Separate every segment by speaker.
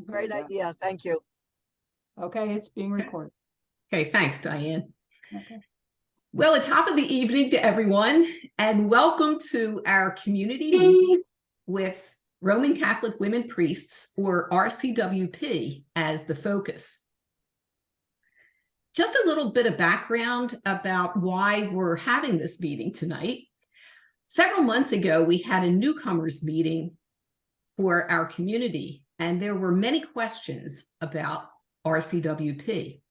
Speaker 1: Great idea. Thank you.
Speaker 2: Okay, it's being recorded.
Speaker 3: Okay, thanks, Diane.
Speaker 2: Okay.
Speaker 3: Well, at top of the evening to everyone, and welcome to our community meeting with Roman Catholic women priests, or RCWP, as the focus. Just a little bit of background about why we're having this meeting tonight. Several months ago, we had a newcomers meeting for our community, and there were many questions about RCWP.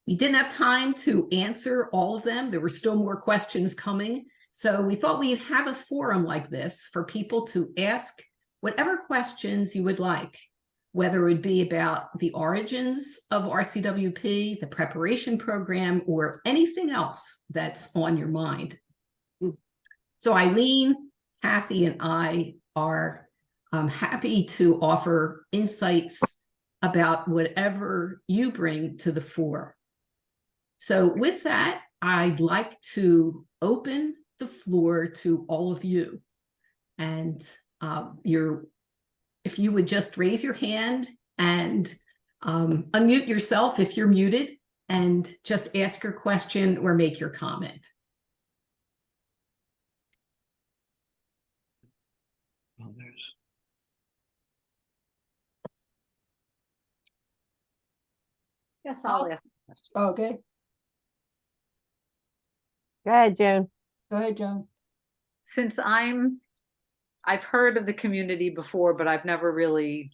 Speaker 3: We didn't have time to answer all of them. There were still more questions coming. So we thought we'd have a forum like this for people to ask whatever questions you would like, whether it would be about the origins of RCWP, the preparation program, or anything else that's on your mind. So Eileen, Kathy, and I are happy to offer insights about whatever you bring to the fore. So with that, I'd like to open the floor to all of you. And if you would just raise your hand and unmute yourself if you're muted, and just ask your question or make your comment.
Speaker 4: Well, there's...
Speaker 5: Yes, I'll ask the question.
Speaker 2: Okay,
Speaker 6: Go ahead, Joan.
Speaker 2: go ahead, Joan.
Speaker 5: Since I've heard of the community before, but I've never really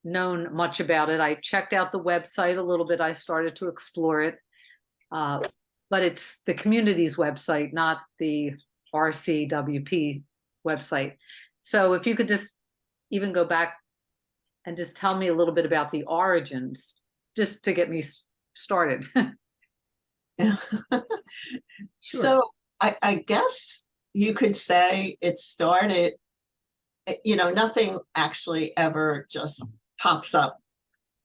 Speaker 5: known much about it. I checked out the website a little bit. I started to explore it, but it's the community's website, not the RCWP website. So if you could just even go back and just tell me a little bit about the origins, just to get me started.
Speaker 1: Yeah.
Speaker 3: Sure.
Speaker 1: So I guess you could say it started, you know, nothing actually ever just pops up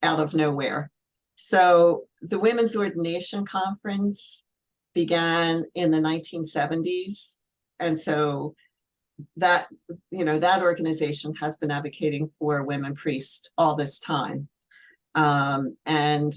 Speaker 1: out of nowhere. So the Women's Ordination Conference began in the 1970s. And so that, you know, that organization has been advocating for women priests all this time. And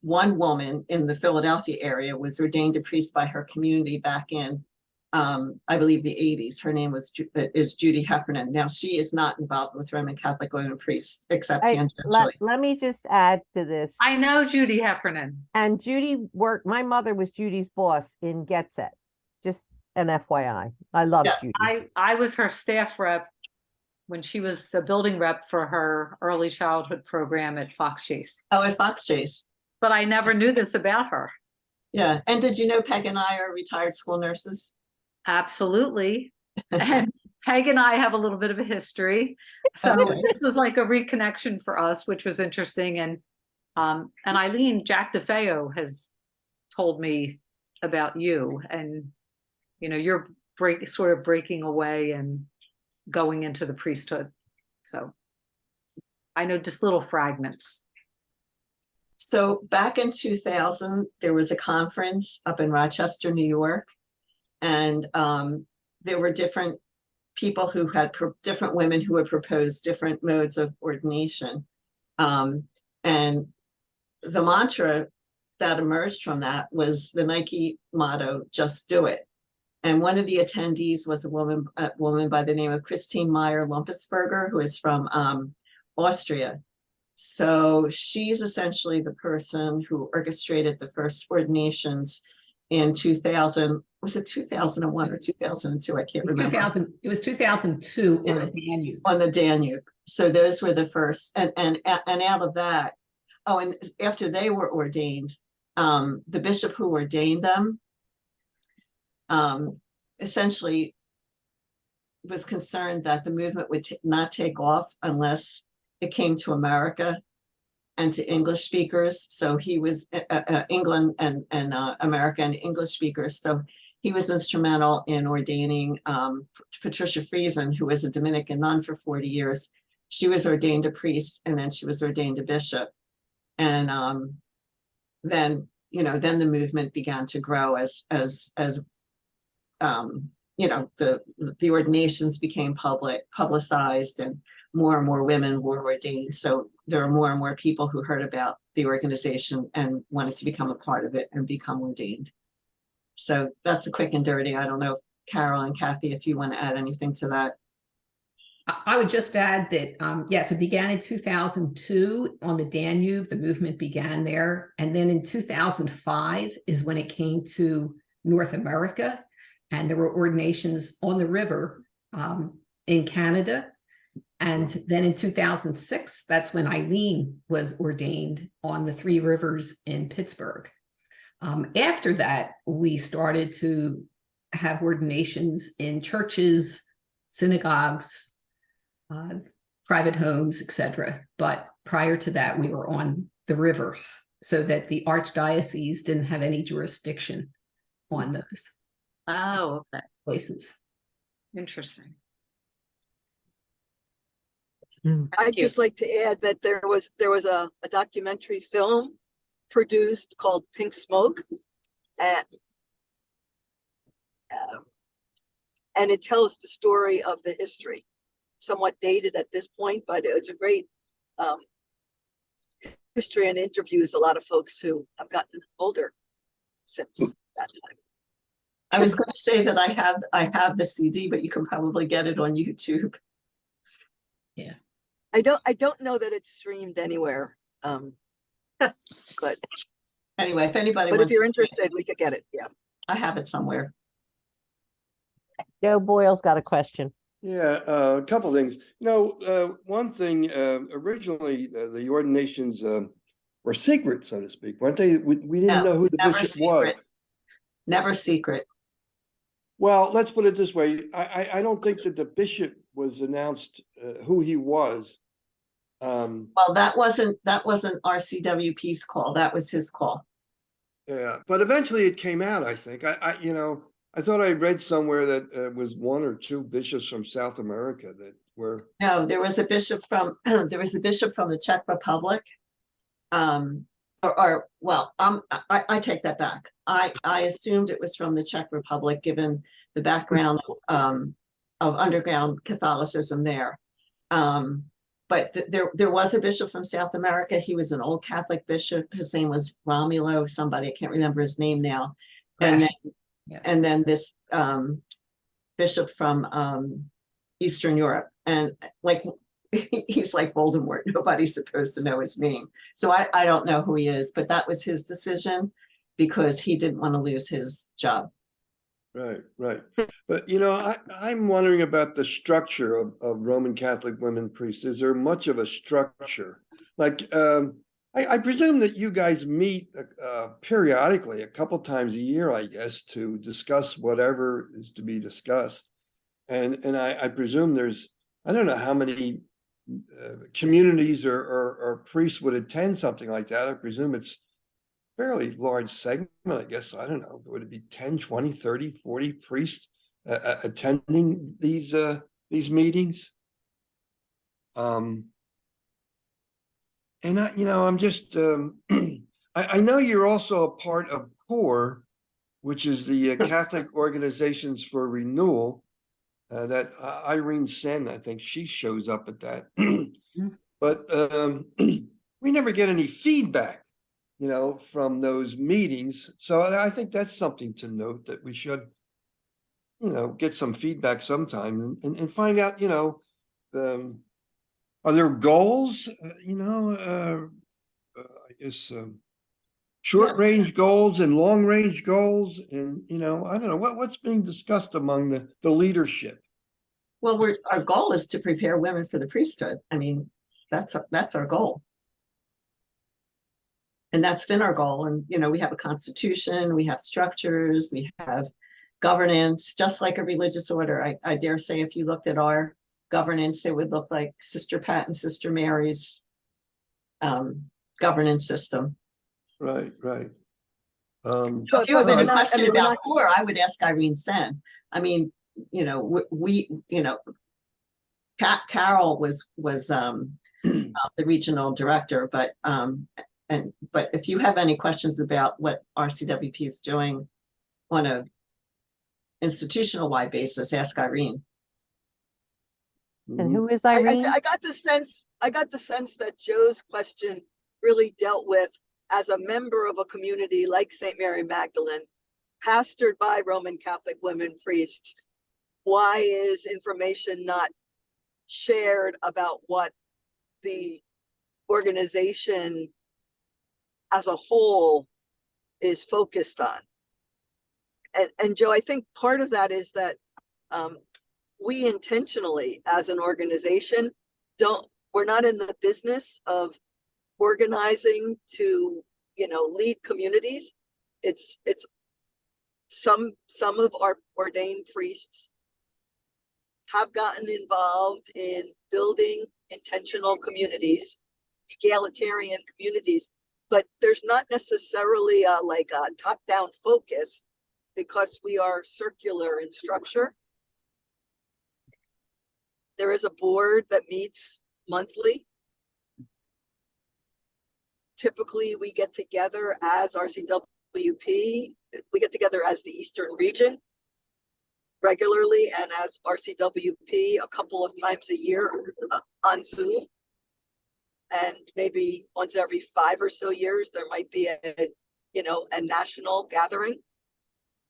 Speaker 1: one woman in the Philadelphia area was ordained a priest by her community back in, I believe, the 80s. Her name is Judy Heffernan. Now, she is not involved with Roman Catholic women priests, except tangentially.
Speaker 6: Let me just add to this.
Speaker 5: I know Judy Heffernan.
Speaker 6: And Judy worked, my mother was Judy's boss in Get Set. Just an FYI. I love Judy.
Speaker 5: I was her staff rep when she was a building rep for her early childhood program at Fox Chase.
Speaker 1: Oh, at Fox Chase.
Speaker 5: But I never knew this about her.
Speaker 1: Yeah. And did you know Peg and I are retired school nurses?
Speaker 5: Absolutely. And Peg and I have a little bit of a history. So
Speaker 1: Okay.
Speaker 5: this was like a reconnection for us, which was interesting. And Eileen, Jack DeFeo has told me about you, and you know, you're sort of breaking away and going into the priesthood. So I know just little fragments.
Speaker 1: So back in 2000, there was a conference up in Rochester, New York, and there were different people who had different women who had proposed different modes of ordination. And the mantra that emerged from that was the Nike motto, "Just do it." And one of the attendees was a woman by the name of Christine Meyer-Lumpesberger, who is from Austria. So she's essentially the person who orchestrated the first ordinations in 2000. Was it 2001 or 2002? I can't remember.
Speaker 3: It was 2002 on the Danube.
Speaker 1: On the Danube. So those were the first. And out of that, oh, and after they were ordained, the bishop who ordained them essentially was concerned that the movement would not take off unless it came to America and to English speakers. So he was England and America and English speakers. So he was instrumental in ordaining Patricia Friesen, who was a Dominican nun for 40 years. She was ordained a priest, and then she was ordained a bishop. And then, you know, then the movement began to grow as you know, the ordinations became publicized, and more and more women were ordained. So there are more and more people who heard about the organization and wanted to become a part of it and become ordained. So that's a quick and dirty. I don't know if Caryl and Kathy, if you want to add anything to that.
Speaker 3: I would just add that, yes, it began in 2002 on the Danube. The movement began there. And then in 2005 is when it came to North America. And there were ordinations on the river in Canada. And then in 2006, that's when Eileen was ordained on the Three Rivers in Pittsburgh. After that, we started to have ordinations in churches, synagogues, private homes, etc. But prior to that, we were on the rivers so that the archdiocese didn't have any jurisdiction on those
Speaker 5: Oh, okay.
Speaker 3: places.
Speaker 5: Interesting.
Speaker 6: Mm.
Speaker 5: Thank
Speaker 4: I'd
Speaker 5: you.
Speaker 4: just like to add that there was a documentary film produced called Pink Smoke, and it tells the story of the history, somewhat dated at this point, but it's a great history and interviews a lot of folks who have gotten older since that time.
Speaker 1: I was going to say that I have the CD, but you can probably get it on YouTube.
Speaker 4: I don't know that it's streamed anywhere. But
Speaker 1: Anyway, if anybody
Speaker 4: if
Speaker 1: wants
Speaker 4: you're
Speaker 1: to-
Speaker 4: interested, we could get it. Yeah.
Speaker 1: I have it somewhere.
Speaker 6: Joe Boyle's got a question.
Speaker 7: Yeah, a couple things. One thing, originally the ordinations were secret, so to speak, weren't they? We didn't
Speaker 1: No,
Speaker 7: know who the
Speaker 1: never
Speaker 7: bishop was.
Speaker 1: secret. Never secret.
Speaker 7: Well, let's put it this way. I don't think that the bishop was announced who he was.
Speaker 1: Well, that wasn't RCWP's call. That was his call.
Speaker 7: Yeah, but eventually it came out, I think. I thought I read somewhere that it was one or two bishops from South America that were.
Speaker 1: No, there was a bishop from the Czech Republic. I take that back. I assumed it was from the Czech Republic, given the background of underground Catholicism there. But there was a bishop from South America. He was an old Catholic bishop. His name was Romulo, somebody, I can't remember his name now. And then,
Speaker 3: Yeah.
Speaker 1: and then this bishop from Eastern Europe. And like, he's like Voldemort. Nobody's supposed to know his name. So I don't know who he is, but that was his decision because he didn't want to lose his job.
Speaker 7: Right. But I'm wondering about the structure of Roman Catholic women priests. Is there much of a structure? Like, I presume that you guys meet periodically, a couple times a year, I guess, to discuss whatever is to be discussed. And I presume there's, I don't know how many communities or priests would attend something like that. I presume it's fairly large segment, I guess. I don't know, would it be 10, 20, 30, 40 priests attending these meetings? And I'm just I know you're also a part of CORE, which is the Catholic Organizations for Renewal, that Irene Sen, I think she shows up at that. But we never get any feedback from those meetings. So I think that's something to note, that we should, get some feedback sometime and find out, are there goals, I guess, short range goals and long range goals. And, I don't know what's being discussed among the leadership.
Speaker 1: Well, our goal is to prepare women for the priesthood. I mean, that's our goal. And that's been our goal. And, we have a constitution, we have structures, we have governance, just like a religious order. I dare say if you looked at our governance, it would look like Sister Pat and Sister Mary's governance system.
Speaker 7: Right.
Speaker 1: So if you have
Speaker 4: But
Speaker 1: any
Speaker 4: we're not- I
Speaker 1: question
Speaker 4: mean, we're
Speaker 1: about
Speaker 4: not-
Speaker 1: CORE, I would ask Irene Sen. I mean, Caryl was the regional director, but if you have any questions about what RCWP is doing on a institutional wide basis, ask Irene.
Speaker 6: And
Speaker 7: Mhm.
Speaker 6: who is
Speaker 4: I
Speaker 6: Irene?
Speaker 4: got the sense that Joe's question really dealt with, as a member of a community like St. Mary Magdalene, pastored by Roman Catholic women priests, why is information not shared about what the organization as a whole is focused on? And Joe, I think part of that is that we intentionally, as an organization, we're not in the business of organizing to, lead communities. It's some of our ordained priests have gotten involved in building intentional communities, egalitarian communities, but there's not necessarily a top-down focus, because we are circular in structure. There is a board that meets monthly. Typically, we get together as RCWP. We get together as the Eastern region regularly, and as RCWP a couple of times a year on Zoom. And maybe once every 5 or so years, there might be a national gathering.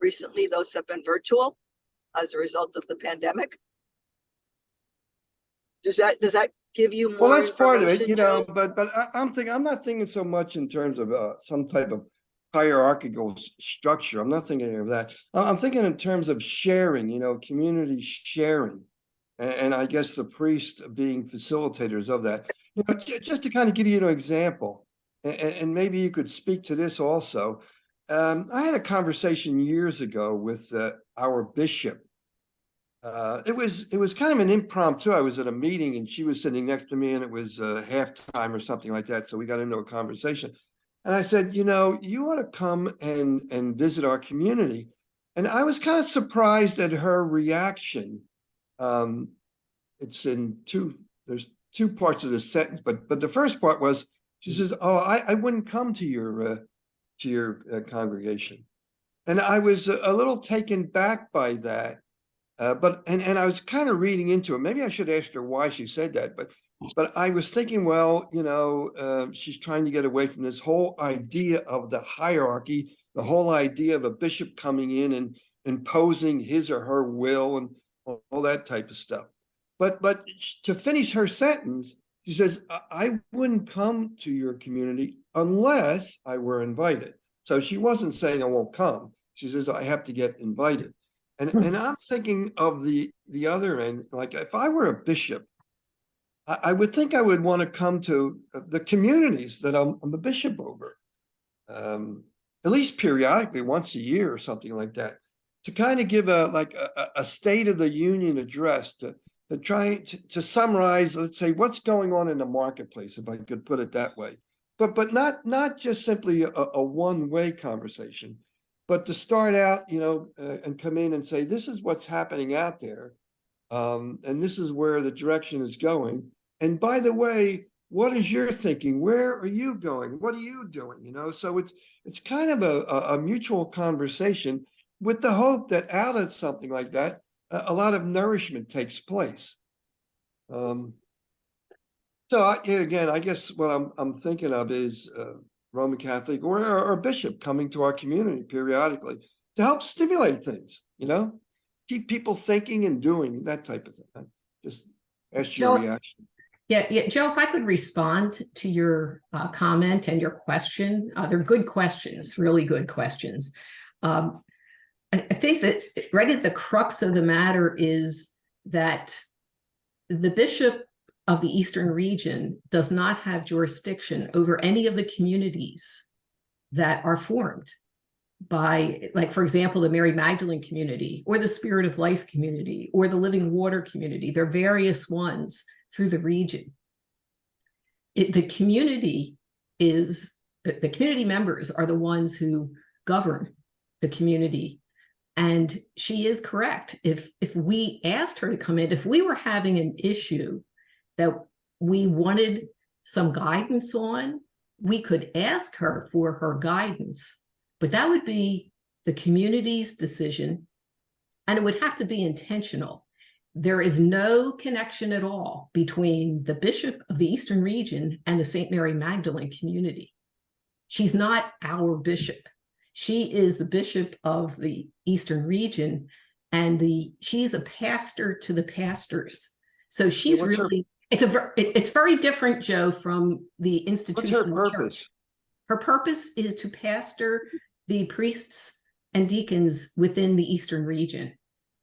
Speaker 4: Recently, those have been virtual as a result of the pandemic. Does that give you more?
Speaker 7: Well, that's part of it,
Speaker 4: information, Joe?
Speaker 7: but I'm not thinking so much in terms of some type of hierarchical structure. I'm not thinking of that. I'm thinking in terms of sharing, community sharing. And I guess the priests being facilitators of that. Just to kind of give you an example, and maybe you could speak to this also. I had a conversation years ago with our bishop. It was kind of an impromptu. I was at a meeting and she was sitting next to me, and it was halftime or something like that. So we got into a conversation, and I said, you ought to come and visit our community. And I was kind of surprised at her reaction. It's there's two parts of the sentence, but the first part was, she says, "Oh, I wouldn't come to your congregation." And I was a little taken back by that. But I was kind of reading into it. Maybe I should ask her why she said that. But I was thinking, well, she's trying to get away from this whole idea of the hierarchy, the whole idea of a bishop coming in and imposing his or her will and all that type of stuff. But to finish her sentence, she says, "I wouldn't come to your community unless I were invited." So she wasn't saying I won't come. She says, I have to get invited. And I'm thinking of the other end, like if I were a bishop, I would think I would want to come to the communities that I'm a bishop over, at least periodically, once a year or something like that, to kind of give a State of the Union address, to try to summarize, let's say, what's going on in the marketplace, if I could put it that way, but not just simply a one-way conversation. But to start out, and come in and say, this is what's happening out there, and this is where the direction is going. And by the way, what is your thinking? Where are you going? What are you doing? So it's kind of a mutual conversation, with the hope that out of something like that, a lot of nourishment takes place. So again, I guess what I'm thinking of is Roman Catholic or a bishop coming to our community periodically to help stimulate things, keep people thinking and doing, that type of thing. Just ask your reaction.
Speaker 3: Yeah, Joe, if I could respond to your comment and your question, they're good questions, really good questions. I think that right at the crux of the matter is that the bishop of the Eastern region does not have jurisdiction over any of the communities that are formed by, like, for example, the Mary Magdalene community, or the Spirit of Life community, or the Living Water community. There are various ones through the region. The community members are the ones who govern the community. And she is correct. If we asked her to come in, if we were having an issue that we wanted some guidance on, we could ask her for her guidance, but that would be the community's decision, and it would have to be intentional. there is no connection at all between the bishop of the Eastern region and the St. Mary Magdalene community. She's not our bishop. She is the bishop of the Eastern region, and she's a pastor to the pastors. So she's
Speaker 7: What's her-
Speaker 3: really, it's very different, Joe, from the
Speaker 7: What's
Speaker 3: institutional
Speaker 7: her
Speaker 3: church.
Speaker 7: purpose?
Speaker 3: Her purpose is to pastor the priests and deacons within the Eastern region.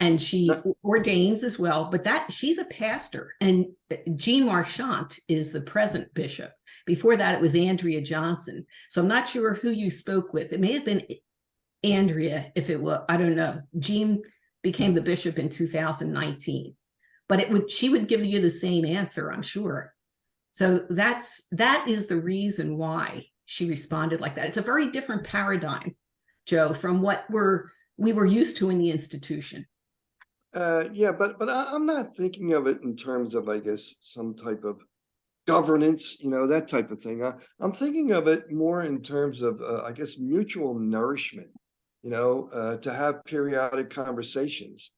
Speaker 3: And she ordains as well, but she's a pastor. And Jean Marchant is the present bishop. Before that, it was Andrea Johnson. So I'm not sure who you spoke with. It may have been Andrea, if it was, I don't know. Jean became the bishop in 2019, but she would give you the same answer, I'm sure. So that is the reason why she responded like that. It's a very different paradigm, Joe, from what we were used to in the institution.
Speaker 7: Yeah, but I'm not thinking of it in terms of, I guess, some type of governance, that type of thing. I'm thinking of it more in terms of, I guess, mutual nourishment, to have periodic conversations.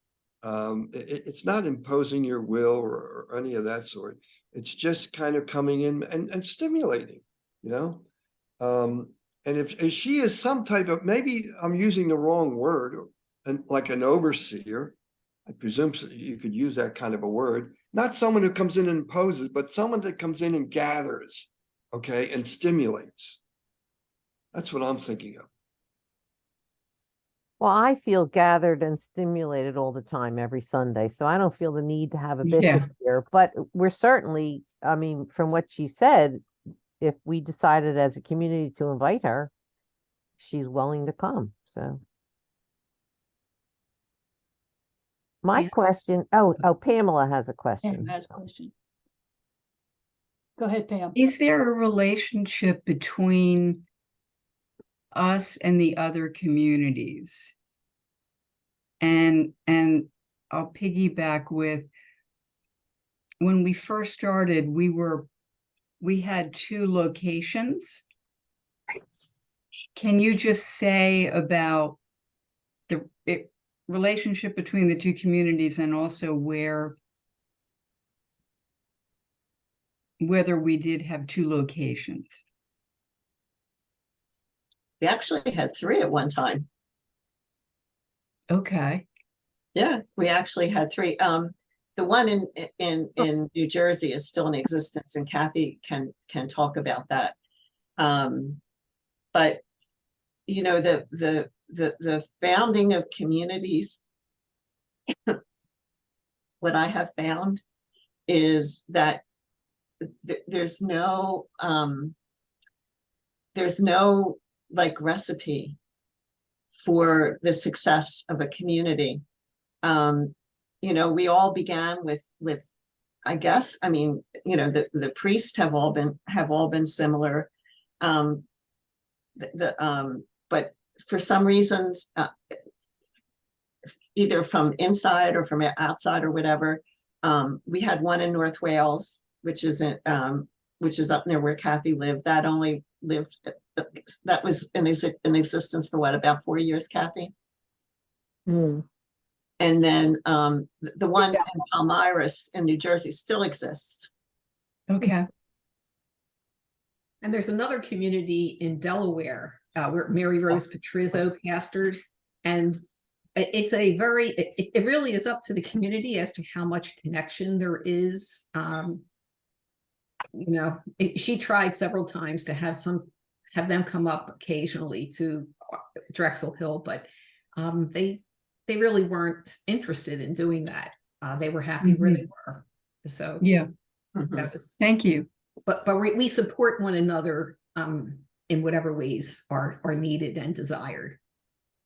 Speaker 7: It's not imposing your will or any of that sort. It's just kind of coming in and stimulating, and if she is some type of, maybe I'm using the wrong word, and like an overseer, I presume you could use that kind of a word, not someone who comes in and imposes, but someone that comes in and gathers, okay, and stimulates. That's what I'm thinking of.
Speaker 6: Well, I feel gathered and stimulated all the time, every Sunday, so I don't feel the need to have a bishop
Speaker 8: Yeah.
Speaker 6: here. But we're certainly, I mean, from what she said, if we decided as a community to invite her, she's willing to come. So my
Speaker 3: Yeah.
Speaker 6: question, Pamela has a question.
Speaker 2: Pam has a question. Go ahead, Pam.
Speaker 8: Is there a relationship between us and the other communities? And I'll piggyback with, when we first started, we had 2 locations. Can you just say about the relationship between the 2 communities, and also whether we did have 2 locations?
Speaker 1: We actually had 3 at one time.
Speaker 8: Okay.
Speaker 1: Yeah, we actually had 3. The one in New Jersey is still in existence, and Kathy can talk about that. But the founding of communities, what I have found is that there's no like recipe for the success of a community. We all began with I guess, I mean, the priests have all been similar. But for some reasons, either from inside or from outside or whatever, we had one in North Wales, which is up near where Kathy lived. That only lived, that was in existence for what, about 4 years, Kathy?
Speaker 6: Hmm.
Speaker 1: And then the one in Palmyras in New Jersey still exists.
Speaker 8: Okay.
Speaker 3: And there's another community in Delaware where Mary Rose Patrizzo pastors, and it's it really is up to the community as to how much connection there is. She tried several times to have them come up occasionally to Drexel Hill, but they really weren't interested in doing that. They were happy where they were. So
Speaker 8: Yeah.
Speaker 3: that was.
Speaker 8: Thank you.
Speaker 3: But we support one another in whatever ways are needed and desired.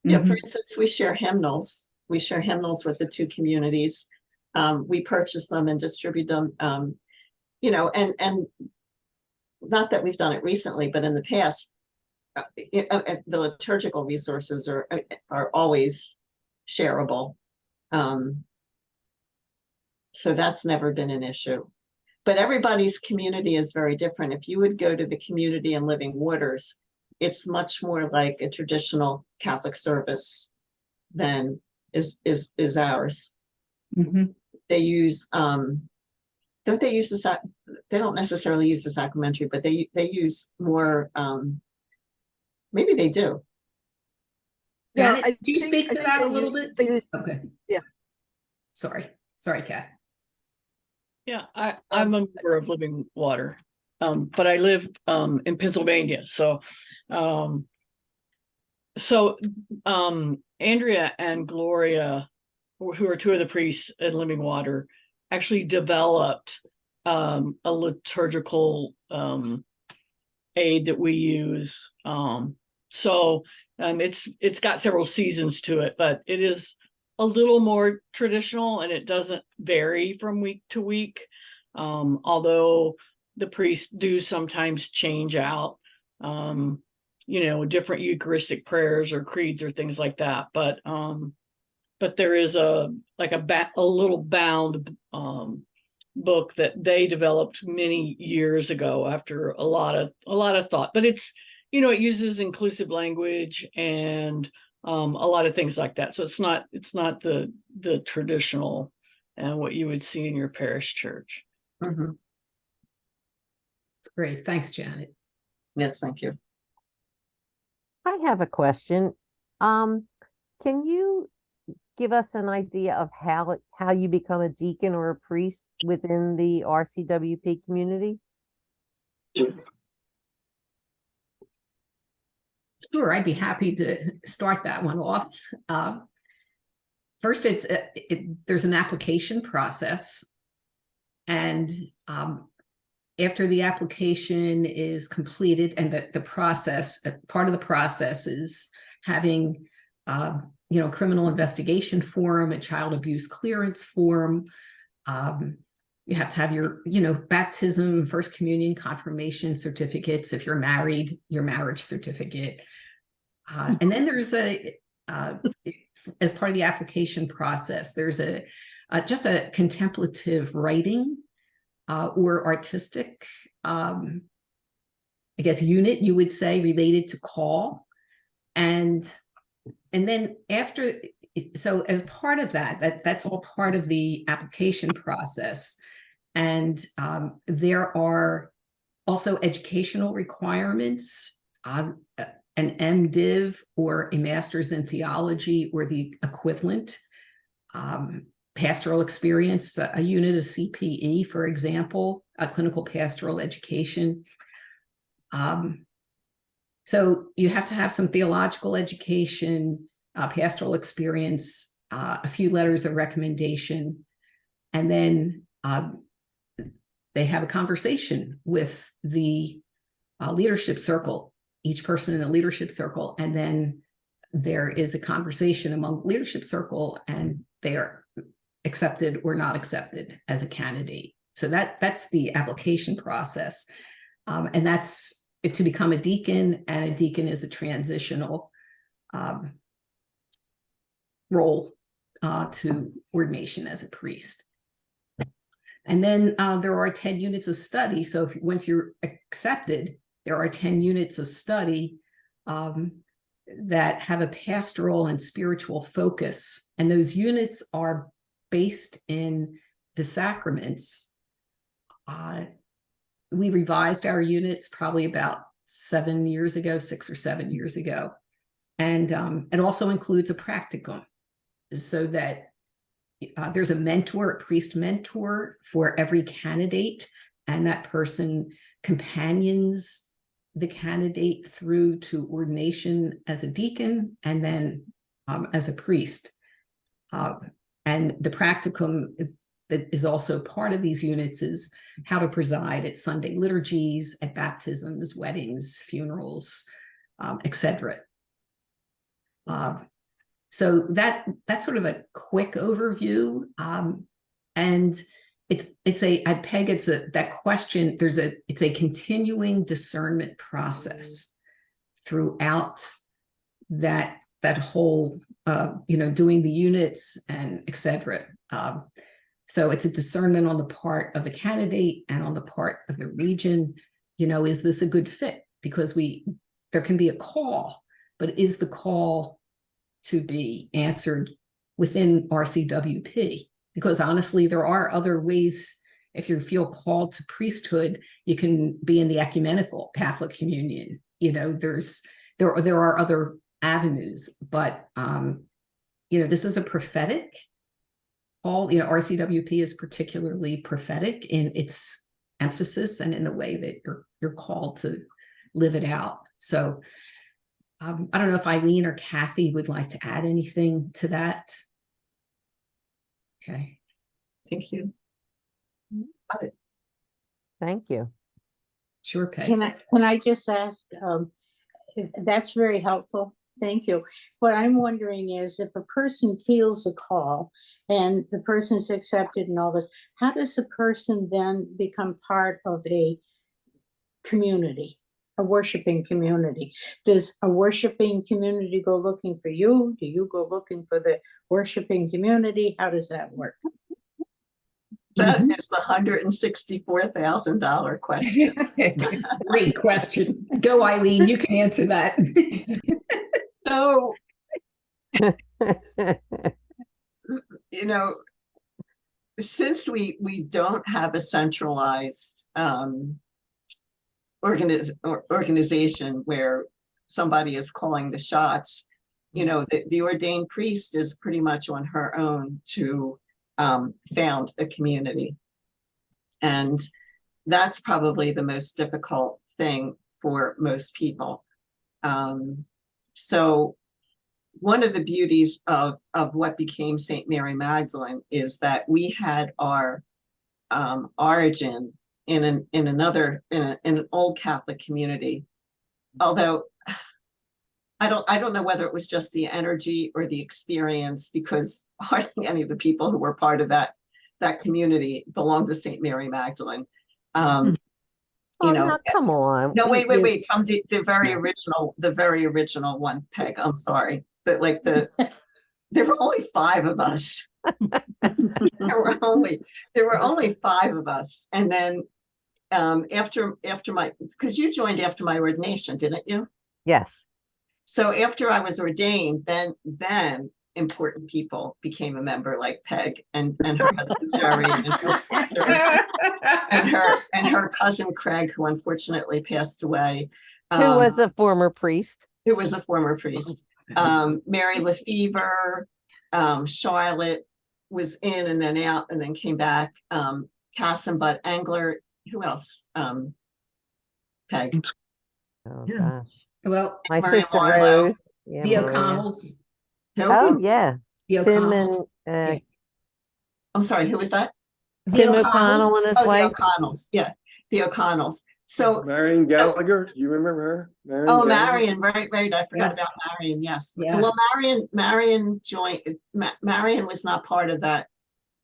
Speaker 1: Yeah, for instance, we share hymnals. We share hymnals with the 2 communities. We purchase them and distribute them. And not that we've done it recently, but in the past, the liturgical resources are always shareable. So that's never been an issue. But everybody's community is very different. If you would go to the community in Living Waters, it's much more like a traditional Catholic service than is ours.
Speaker 8: Mm-hmm.
Speaker 1: they use, don't they use they don't necessarily use the sacramentary, but they use more, maybe they do.
Speaker 4: No,
Speaker 3: Janet,
Speaker 4: I
Speaker 3: can you
Speaker 4: think-
Speaker 3: speak
Speaker 4: I
Speaker 3: to
Speaker 4: think
Speaker 3: that a
Speaker 4: they
Speaker 3: little
Speaker 4: use-
Speaker 3: bit?
Speaker 4: they use-
Speaker 3: Okay.
Speaker 4: Yeah.
Speaker 3: Sorry, Kath.
Speaker 9: Yeah, I'm a member of Living Water, but I live in Pennsylvania. Andrea and Gloria, who are two of the priests in Living Water, actually developed a liturgical aid that we use. It's got several seasons to it, but it is a little more traditional and it doesn't vary from week to week. Although the priests do sometimes change out, different Eucharistic prayers or creeds or things like that. But there is a little bound book that they developed many years ago after a lot of thought. But it's, it uses inclusive language and a lot of things like that. So it's not the traditional and what you would see in your parish church.
Speaker 1: Mhm.
Speaker 3: Great. Thanks, Janet.
Speaker 1: Yes, thank you.
Speaker 6: I have a question. Can you give us an idea of how you become a deacon or a priest within the RCWP community?
Speaker 3: Sure, I'd be happy to start that one off. First, there's an application process, and after the application is completed, and the process, part of the process is having criminal investigation form, a child abuse clearance form. You have to have your, baptism, first communion, confirmation certificates. If you're married, your marriage certificate. And then there's as part of the application process, there's just a contemplative writing or artistic, unit, you would say, related to call. And then so as part of that's all part of the application process. And there are also educational requirements, an MDiv or a master's in theology or the equivalent, pastoral experience, a unit of CPE, for example, a clinical pastoral education. So you have to have some theological education, pastoral experience, a few letters of recommendation, and then they have a conversation with the leadership circle, each person in the leadership circle, and then there is a conversation among leadership circle, and they are accepted or not accepted as a candidate. So that's the application process, and that's to become a deacon, and a deacon is a transitional role to ordination as a priest. And then there are 10 units of study. So once you're accepted, there are 10 units of study that have a pastoral and spiritual focus. And those units are based in the sacraments. We revised our units probably about 7 years ago, 6 or 7 years ago. And it also includes a practicum, so that there's a mentor, a priest mentor for every candidate, and that person companions the candidate through to ordination as a deacon and then as a priest. And the practicum that is also part of these units is how to preside at Sunday liturgies, at baptisms, weddings, funerals, etc. So that's sort of a quick overview, and it's that question. It's a continuing discernment process throughout that whole doing the units and etc. So it's a discernment on the part of the candidate and on the part of the region. Is this a good fit? Because there can be a call, but is the call to be answered within RCWP? because honestly, there are other ways. If you feel called to priesthood, you can be in the ecumenical Catholic communion. You know, there are other avenues, but you know, this is a prophetic call. You know, RCWP is particularly prophetic in its emphasis and in the way that you're called to live it out. So I don't know if Eileen or Kathy would like to add anything to that. Okay.
Speaker 1: Thank you.
Speaker 6: Thank you.
Speaker 3: Sure, Peg.
Speaker 2: Can I just ask, that's very helpful. Thank you. What I'm wondering is if a person feels a call and the person's accepted and all this, how does the person then become part of a community, a worshiping community? Does a worshiping community go looking for you? Do you go looking for the worshiping community? How does that work?
Speaker 1: That is the $164,000 question.
Speaker 3: Great question. Go, Eileen. You can answer that.
Speaker 1: So, you know, since we don't have a centralized organization where somebody is calling the shots, you know, the ordained priest is pretty much on her own to found a community. And that's probably the most difficult thing for most people. So one of the beauties of what became St. Mary Magdalene is that we had our origin in an old Catholic community. Although I don't know whether it was just the energy or the experience, because hardly any of the people who were part of that community belonged to St. Mary Magdalene. You know,
Speaker 6: now, come on.
Speaker 1: no, wait. From the very original one, Peg. I'm sorry, but like there were only 5 of us. there were only 5 of us, and then after my, because you joined after my ordination, didn't you?
Speaker 6: Yes.
Speaker 1: So after I was ordained, then important people became a member, like Peg and her husband Jerry and her cousin Craig, who unfortunately passed away.
Speaker 6: Who was a former priest.
Speaker 1: Mary Lefevre, Charlotte was in and then out and then came back. Cass and Bud Engler. Who else? Peg.
Speaker 6: Oh,
Speaker 1: Yeah.
Speaker 6: gosh.
Speaker 3: Well,
Speaker 6: My
Speaker 1: Maria
Speaker 6: sister
Speaker 1: Marlowe.
Speaker 6: Rose. Yeah,
Speaker 3: the
Speaker 6: Maria.
Speaker 3: O'Connells.
Speaker 1: Who?
Speaker 6: Oh, yeah.
Speaker 3: The
Speaker 6: Tim
Speaker 3: O'Connells.
Speaker 6: and
Speaker 1: I'm sorry, who was that?
Speaker 6: Tim O'Connell and his
Speaker 1: Oh, the
Speaker 6: wife.
Speaker 1: O'Connells. Yeah, the O'Connells. So,
Speaker 7: Marion Gallagher, do you remember her?
Speaker 1: oh,
Speaker 7: Gallagher?
Speaker 1: Marion, right. I forgot
Speaker 3: Yes.
Speaker 1: about Marion. Yes.
Speaker 3: Yeah.
Speaker 1: Well, Marion joined. Marion was not part of that.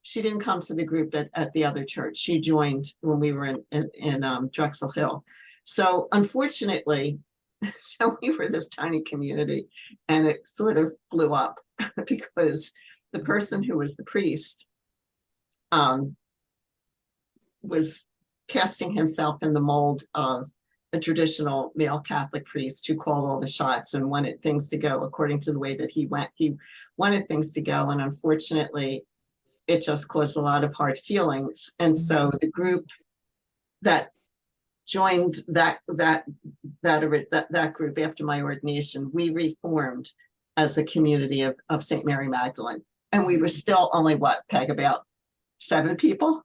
Speaker 1: She didn't come to the group at the other church. She joined when we were in Drexel Hill. So unfortunately, so we were this tiny community, and it sort of blew up because the person who was the priest was casting himself in the mold of a traditional male Catholic priest who called all the shots and wanted things to go according to the way that he went. He wanted things to go, and unfortunately, it just caused a lot of hard feelings. And so the group that joined that group after my ordination, we reformed as the community of St. Mary Magdalene. And we were still only, what, Peg, about 7 people?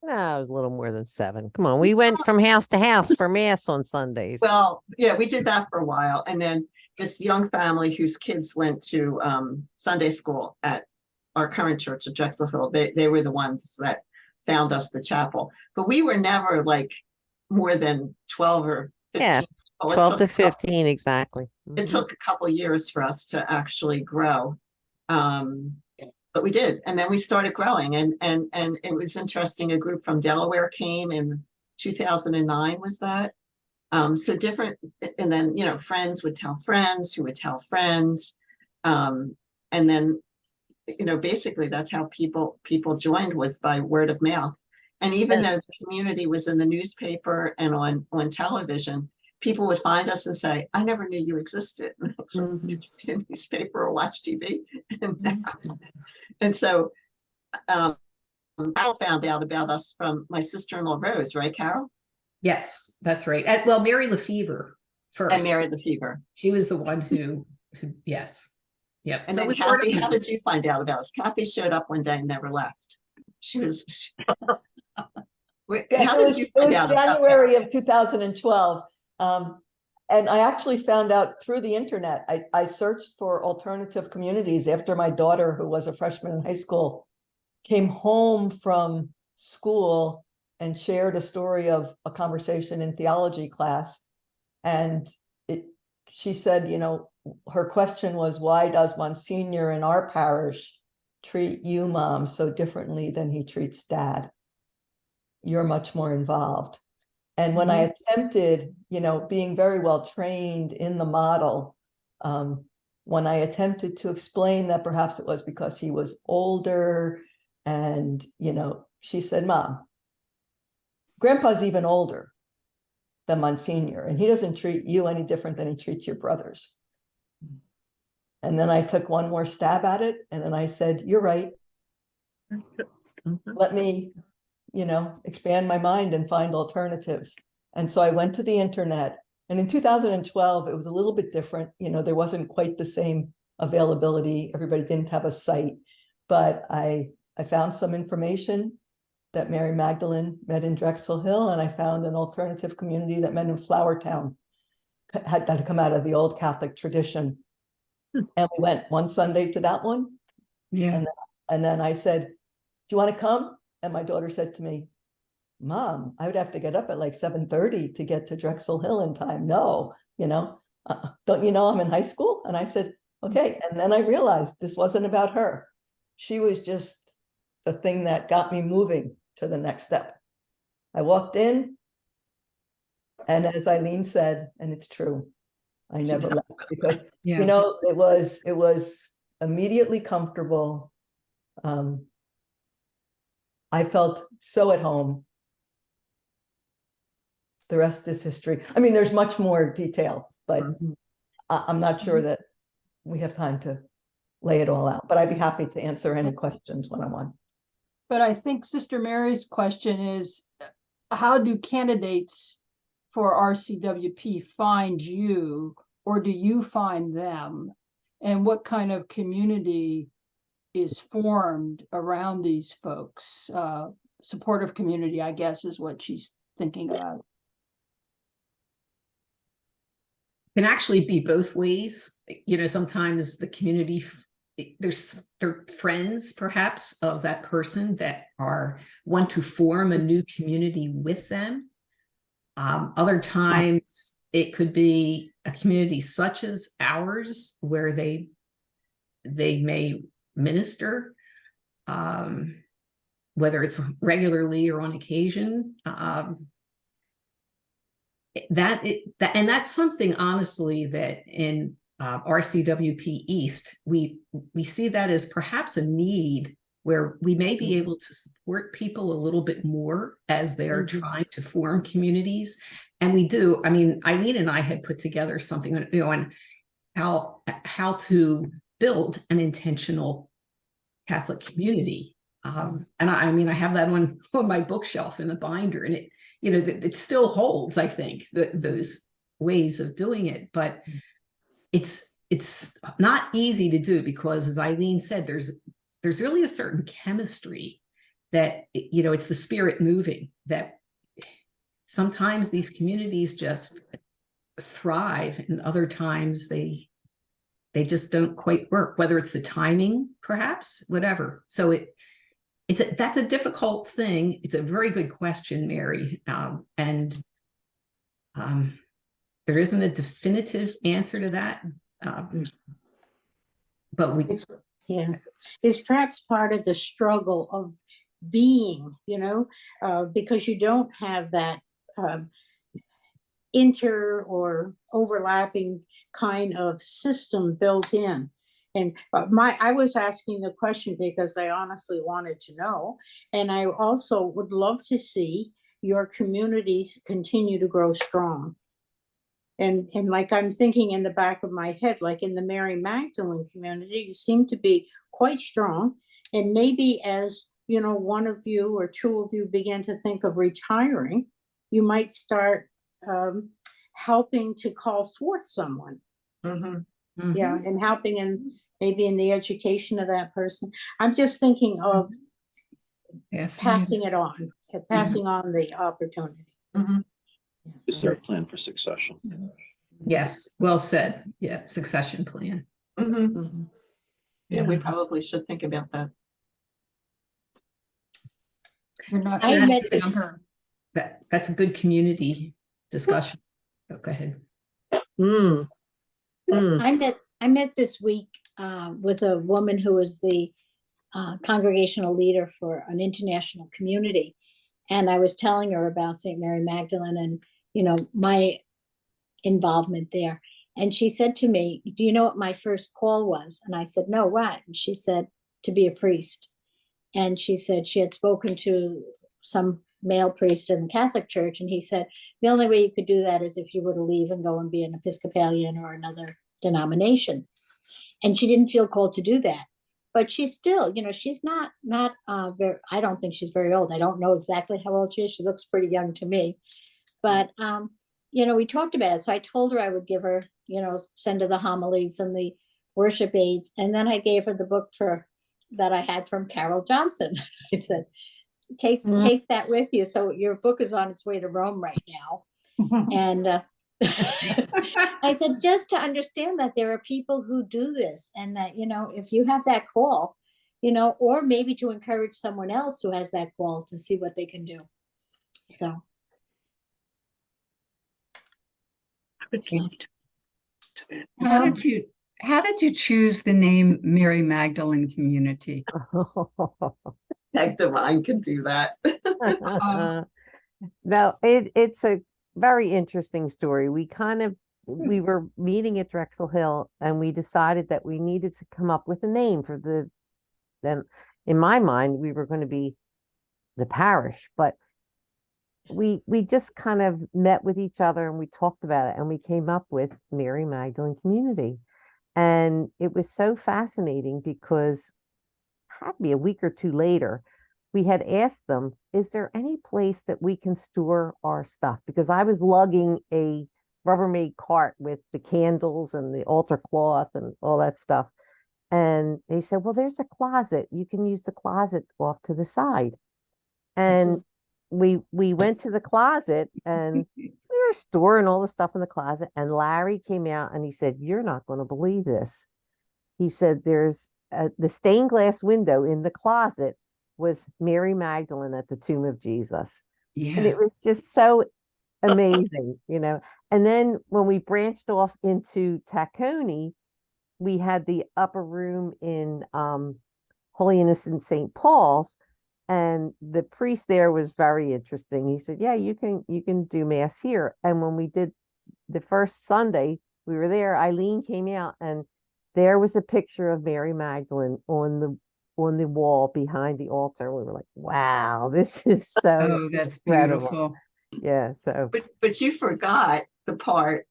Speaker 6: No, it was a little more than 7. Come on. We went from house to house for mass on Sundays.
Speaker 1: Well, yeah, we did that for a while. And then this young family whose kids went to Sunday school at our current church at Drexel Hill, they were the ones that found us the chapel. But we were never like more than 12 or 15.
Speaker 6: Yeah,
Speaker 1: people.
Speaker 6: 12 to 15, exactly.
Speaker 1: It took a couple of years for us to actually grow. But we did, and then we started growing, and it was interesting. A group from Delaware came in 2009, was that? So different, and then, you know, friends would tell friends who would tell friends. And then, you know, basically that's how people joined, was by word of mouth. And even though the community was in the newspaper and on television, people would find us and say, I never knew you existed. Did you read a newspaper or watch TV? And so Carol found out about us from my sister-in-law Rose, right, Carol?
Speaker 3: Yes, that's right. And, well, Mary Lefevre first.
Speaker 1: And Mary Lefevre.
Speaker 3: She was the one who yes. Yep.
Speaker 1: And
Speaker 3: So it
Speaker 1: then
Speaker 3: was word of
Speaker 1: Kathy, how
Speaker 3: mouth.
Speaker 1: did you find out about us? Kathy showed up one day and never left. She was. Wait,
Speaker 10: Yeah,
Speaker 1: how
Speaker 10: it
Speaker 1: did
Speaker 10: was,
Speaker 1: you
Speaker 10: it
Speaker 1: find
Speaker 10: was
Speaker 1: out about that?
Speaker 10: January of 2012. And I actually found out through the internet. I searched for alternative communities after my daughter, who was a freshman in high school, came home from school and shared a story of a conversation in theology class. And she said, you know, her question was, why does Monsignor in our parish treat you, Mom, so differently than he treats Dad? You're much more involved. And when I attempted, you know, being very well trained in the model, when I attempted to explain that perhaps it was because he was older, and, you know, she said, Mom, Grandpa's even older than Monsignor, and he doesn't treat you any different than he treats your brothers. And then I took one more stab at it, and then I said, you're right. Let me, you know, expand my mind and find alternatives. And so I went to the internet, and in 2012, it was a little bit different. You know, there wasn't quite the same availability. Everybody didn't have a site, but I found some information that Mary Magdalene met in Drexel Hill, and I found an alternative community that met in Flowertown, had come out of the old Catholic tradition. And we went one Sunday to that one.
Speaker 8: Yeah.
Speaker 10: And then I said, do you want to come? And my daughter said to me, Mom, I would have to get up at like 7:30 to get to Drexel Hill in time. No, you know, don't you know I'm in high school? And I said, okay. And then I realized this wasn't about her. She was just the thing that got me moving to the next step. I walked in, and as Eileen said, and it's true, I never left, because,
Speaker 8: Yeah.
Speaker 10: you know, it was immediately comfortable. I felt so at home. The rest is history. I mean, there's much more detail, but I'm not sure that we have time to lay it all out, but I'd be happy to answer any questions one-on-one.
Speaker 11: But I think Sister Mary's question is, how do candidates for RCWP find you, or do you find them? And what kind of community is formed around these folks? Supportive community, I guess, is what she's thinking about.
Speaker 3: Can actually be both ways. You know, sometimes the community, they're friends perhaps of that person that want to form a new community with them. Other times it could be a community such as ours where they may minister, whether it's regularly or on occasion. And that's something, honestly, that in RCWP East, we see that as perhaps a need where we may be able to support people a little bit more as they are trying to form communities. And we do. I mean, Eileen and I had put together something, you know, on how to build an intentional Catholic community. And I mean, I have that on my bookshelf in the binder, and it, you know, it still holds, I think, those ways of doing it, but it's not easy to do because, as Eileen said, there's really a certain chemistry that, you know, it's the spirit moving, that sometimes these communities just thrive and other times they just don't quite work, whether it's the timing, perhaps, whatever. So that's a difficult thing. It's a very good question, Mary. And there isn't a definitive answer to that. But
Speaker 2: it's perhaps part of the struggle of being, you know, because you don't have that inter or overlapping kind of system built in. And I was asking the question because I honestly wanted to know, and I also would love to see your communities continue to grow strong. And like I'm thinking in the back of my head, like in the Mary Magdalene community, you seem to be quite strong. And maybe as, you know, one of you or two of you begin to think of retiring, you might start helping to call forth someone.
Speaker 1: Mhm.
Speaker 2: Yeah, and helping in maybe in the education of that person. I'm just thinking of
Speaker 8: Yes.
Speaker 2: passing it on, passing on the opportunity.
Speaker 1: Mhm.
Speaker 12: Is there a plan for succession?
Speaker 3: Yes, well said. Yeah, succession plan.
Speaker 1: Mhm.
Speaker 2: Mhm.
Speaker 1: Yeah, we probably should think about that.
Speaker 11: You're not
Speaker 2: I
Speaker 11: gonna
Speaker 2: met
Speaker 11: get
Speaker 2: the-
Speaker 11: younger.
Speaker 3: That's a good community discussion. Oh, go ahead.
Speaker 1: Mm. Mm.
Speaker 2: I met this week with a woman who is the congregational leader for an international community. And I was telling her about St. Mary Magdalene and, you know, my involvement there. And she said to me, do you know what my first call was? And I said, no, what? And she said, to be a priest. And she said she had spoken to some male priest in the Catholic Church. And he said, the only way you could do that is if you were to leave and go and be an Episcopalian or another denomination. And she didn't feel called to do that. But she's still, you know, she's not very, I don't think she's very old. I don't know exactly how old she is. She looks pretty young to me. But, you know, we talked about it. So I told her I would give her, you know, send her the homilies and the worship aids. And then I gave her the book that I had from Caryl Johnson. I said, take that with you. So your book is on its way to Rome right now. And I said, just to understand that there are people who do this and that, you know, if you have that call, you know, or maybe to encourage someone else who has that call to see what they can do. So.
Speaker 8: How did you choose the name Mary Magdalene Community?
Speaker 1: Heck, Divine could do that.
Speaker 6: No, it's a very interesting story. We were meeting at Drexel Hill and we decided that we needed to come up with a name for then in my mind, we were going to be the parish, but we just kind of met with each other and we talked about it and we came up with Mary Magdalene Community. And it was so fascinating because it had to be a week or two later, we had asked them, is there any place that we can store our stuff? Because I was lugging a Rubbermaid cart with the candles and the altar cloth and all that stuff. And they said, well, there's a closet. You can use the closet off to the side. And we went to the closet and we were storing all the stuff in the closet. And Larry came out and he said, you're not going to believe this. He said, there's the stained glass window in the closet was Mary Magdalene at the tomb of Jesus.
Speaker 8: Yeah.
Speaker 6: And it was just so amazing, you know. And then when we branched off into Tacony, we had the upper room in Holy Innocent St. Paul's, and the priest there was very interesting. He said, yeah, you can do mass here. And when we did the first Sunday we were there, Eileen came out and there was a picture of Mary Magdalene on the wall behind the altar. We were like, wow, this is so
Speaker 8: Oh, that's
Speaker 6: incredible.
Speaker 8: beautiful.
Speaker 6: Yeah. So
Speaker 1: But you forgot the part.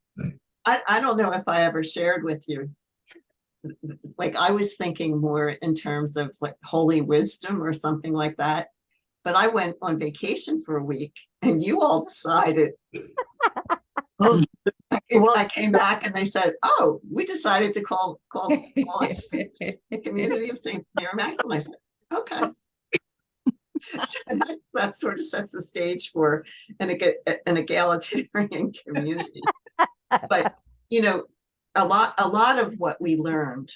Speaker 1: I don't know if I ever shared with you. Like I was thinking more in terms of like holy wisdom or something like that. But I went on vacation for a week and you all decided. I came back and they said, oh, we decided to call us the community of St. Mary Magdalene. I said, okay. So that sort of sets the stage for an egalitarian community. But, you know, a lot of what we learned,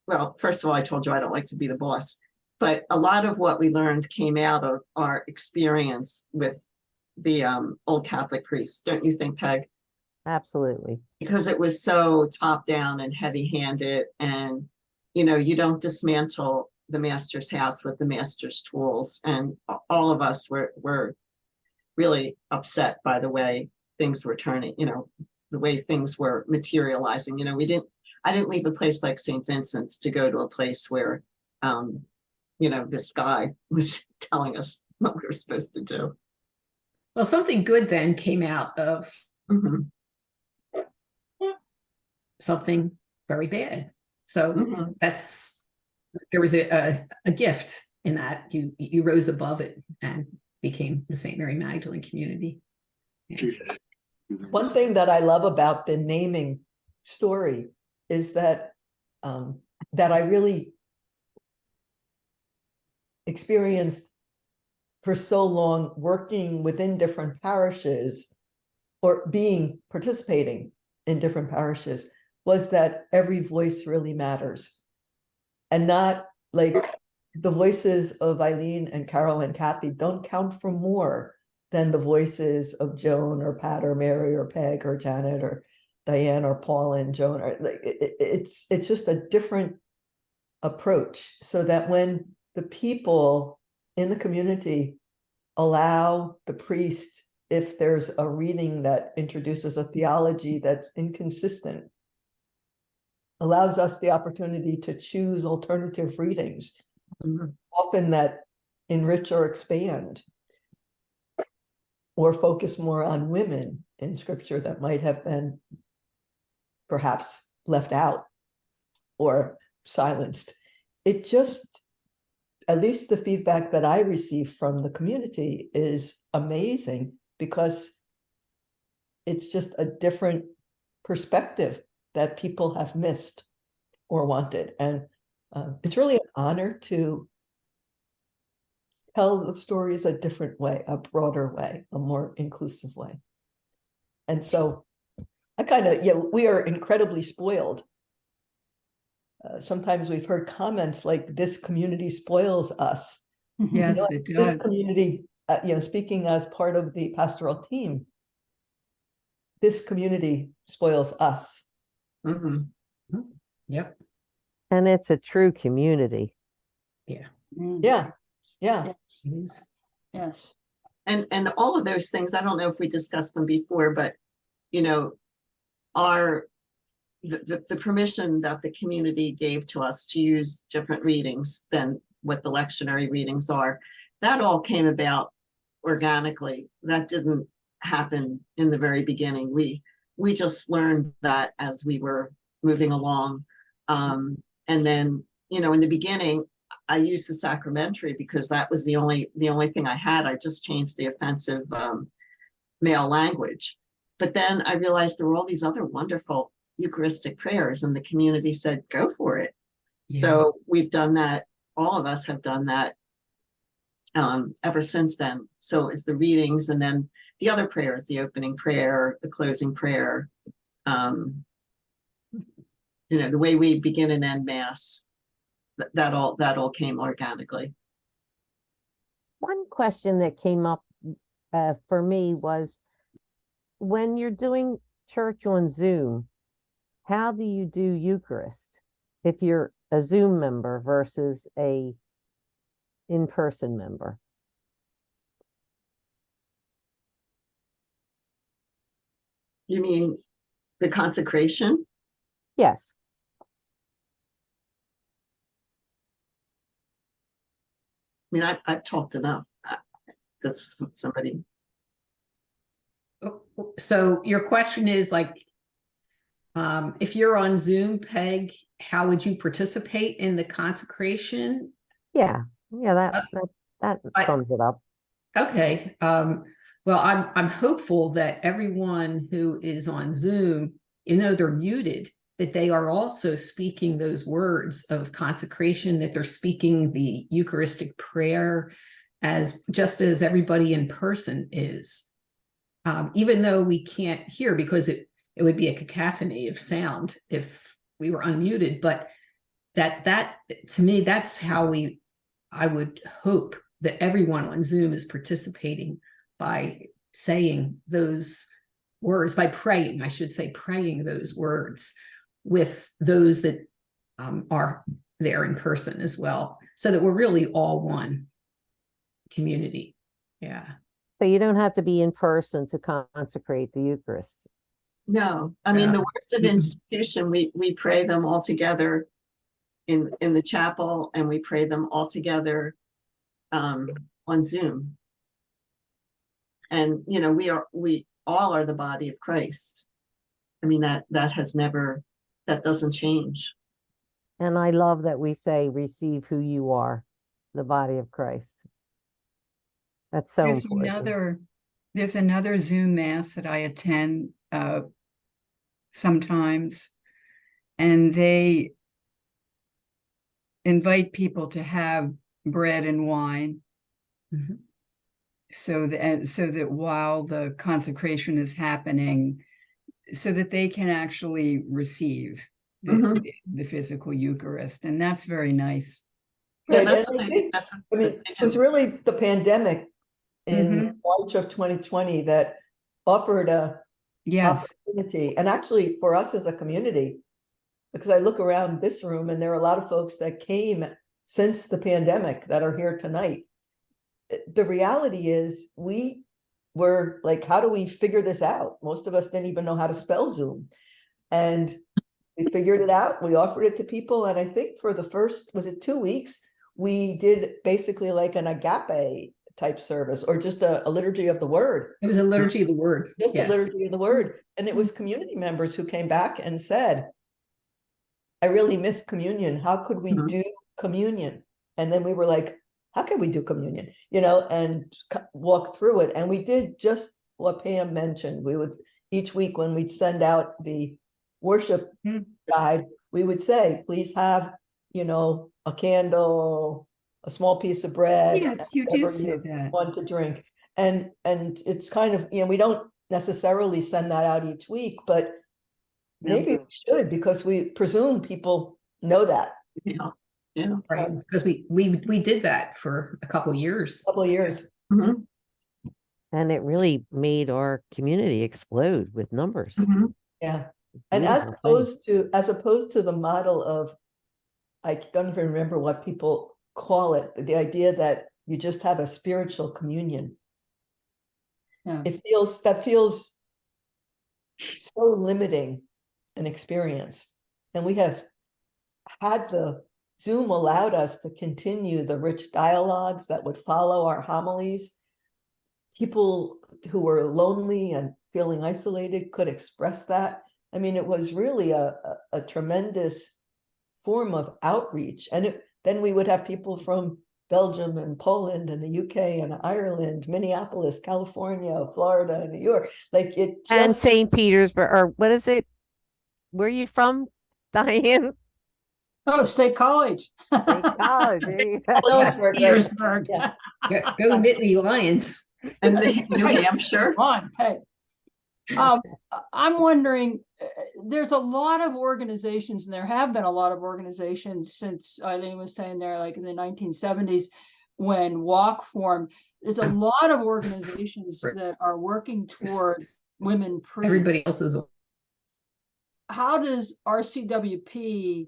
Speaker 1: well, first of all, I told you I don't like to be the boss, but a lot of what we learned came out of our experience with the old Catholic priests. Don't you think, Peg?
Speaker 6: absolutely.
Speaker 1: Because it was so top down and heavy handed, and you know, you don't dismantle the master's house with the master's tools. And all of us were really upset by the way things were turning, you know, the way things were materializing. You know, I didn't leave a place like St. Vincent's to go to a place where you know, this guy was telling us what we were supposed to do.
Speaker 3: Well, something good then came out of something very bad. So that's there was a gift in that you rose above it and became the St. Mary Magdalene community. Yeah.
Speaker 10: One thing that I love about the naming story is that that I really experienced for so long working within different parishes or participating in different parishes was that every voice really matters. And not like the voices of Eileen and Caryl and Kathy don't count for more than the voices of Joan or Pat or Mary or Peg or Janet or Diane or Paul and Joan. Or like it's just a different approach, so that when the people in the community allow the priest, if there's a reading that introduces a theology that's inconsistent, allows us the opportunity to choose alternative readings, often that enrich or expand or focus more on women in scripture that might have been perhaps left out or silenced. It just, at least the feedback that I receive from the community is amazing, because it's just a different perspective that people have missed or wanted. And it's really an honor to tell the stories a different way, a broader way, a more inclusive way. And so I kind of, we are incredibly spoiled. Sometimes we've heard comments like, this community spoils us.
Speaker 8: Yes, it
Speaker 10: This
Speaker 8: does.
Speaker 10: community, speaking as part of the pastoral team, this community spoils us.
Speaker 3: Yep.
Speaker 6: And it's a true community.
Speaker 3: Yeah.
Speaker 10: Yeah.
Speaker 3: It is.
Speaker 11: Yes.
Speaker 1: And all of those things, I don't know if we discussed them before, but are the permission that the community gave to us to use different readings than what the lectionary readings are, that all came about organically. That didn't happen in the very beginning. We just learned that as we were moving along. And then, in the beginning, I used the sacramentary because that was the only thing I had. I just changed the offensive male language. But then I realized there were all these other wonderful Eucharistic prayers, and the community said, go for it.
Speaker 3: Yeah.
Speaker 1: So we've done that. All of us have done that ever since then. So it's the readings, and then the other prayers, the opening prayer, the closing prayer, the way we begin and end Mass, that all came organically.
Speaker 6: One question that came up for me was, when you're doing church on Zoom, how do you do Eucharist if you're a Zoom member versus a in-person member?
Speaker 1: You mean the consecration?
Speaker 6: Yes.
Speaker 1: I mean, I've talked enough. That's somebody.
Speaker 3: So your question is like, if you're on Zoom, Peg, how would you participate in the consecration?
Speaker 6: Yeah. That sums it up.
Speaker 3: Okay. Well, I'm hopeful that everyone who is on Zoom, they're muted, that they are also speaking those words of consecration, that they're speaking the Eucharistic prayer just as everybody in person is. Even though we can't hear, because it would be a cacophony of sound if we were unmuted, but that to me, that's how I would hope that everyone on Zoom is participating, by saying those words, by praying, I should say, praying those words with those that are there in person as well, so that we're really all one community. Yeah.
Speaker 6: So you don't have to be in person to consecrate the Eucharist.
Speaker 1: No, I mean, the words of institution, we pray them all together in the chapel, and we pray them all together on Zoom. And we all are the body of Christ. I mean, that doesn't change.
Speaker 6: And I love that we say, receive who you are, the body of Christ. That's so
Speaker 8: There's
Speaker 6: important.
Speaker 8: there's another Zoom mass that I attend sometimes, and they invite people to have bread and wine.
Speaker 3: Mhm.
Speaker 8: So that while the consecration is happening, so that they can actually receive
Speaker 1: Mhm.
Speaker 8: the physical Eucharist. And that's very nice.
Speaker 1: Yeah,
Speaker 10: Right,
Speaker 1: that's
Speaker 10: and
Speaker 1: what
Speaker 10: I
Speaker 1: they do.
Speaker 10: think,
Speaker 1: That's what
Speaker 10: I mean,
Speaker 1: they
Speaker 10: it was
Speaker 1: do.
Speaker 10: really the pandemic in
Speaker 8: Mhm.
Speaker 10: March of 2020 that offered a
Speaker 8: Yes.
Speaker 10: opportunity, and actually for us as a community, because I look around this room and there are a lot of folks that came since the pandemic that are here tonight. The reality is we were like, how do we figure this out? Most of us didn't even know how to spell Zoom. And we figured it out. We offered it to people. And I think for the first, was it 2 weeks? We did basically like an agape type service, or just a liturgy of the word.
Speaker 3: It was a liturgy of the word.
Speaker 10: Just a
Speaker 3: Yes.
Speaker 10: liturgy of the word. And it was community members who came back and said, I really miss communion. How could we
Speaker 1: Mhm.
Speaker 10: do communion? And then we were like, how can we do communion? You know, and walk through it. And we did just what Pam mentioned. We would, each week when we'd send out the worship guide, we would say, please have, you know, a candle, a small piece of bread,
Speaker 8: Yes, you do
Speaker 10: whatever
Speaker 8: say
Speaker 10: you
Speaker 8: that.
Speaker 10: want to drink. And it's kind of, you know, we don't necessarily send that out each week, but maybe we should, because we presume people know that.
Speaker 1: Yeah, yeah.
Speaker 3: Right. Because we did that for a couple years.
Speaker 10: Couple of years.
Speaker 1: Mhm.
Speaker 6: And it really made our community explode with numbers.
Speaker 1: Mhm.
Speaker 10: Yeah. And as opposed to the model of, I don't even remember what people call it, the idea that you just have a spiritual communion.
Speaker 11: Yeah.
Speaker 10: That feels so limiting an experience. And we have had Zoom allowed us to continue the rich dialogues that would follow our homilies. People who were lonely and feeling isolated could express that. I mean, it was really a tremendous form of outreach. And then we would have people from Belgium and Poland and the UK and Ireland, Minneapolis, California, Florida, New York. Like it just,
Speaker 6: And St. Petersburg, or what is it? Where are you from, Diane?
Speaker 11: Oh, State College.
Speaker 6: State College. There you go.
Speaker 10: Phillipsburg, right?
Speaker 11: Petersburg.
Speaker 10: Yeah.
Speaker 3: Go Nittany Lions.
Speaker 1: And New Hampshire.
Speaker 11: On, hey. I'm wondering, there's a lot of organizations, and there have been a lot of organizations since Eileen was saying there, like in the 1970s, when WALK formed. There's a lot of organizations
Speaker 3: Right.
Speaker 11: that are working toward women priests.
Speaker 3: Everybody else is.
Speaker 11: How does RCWP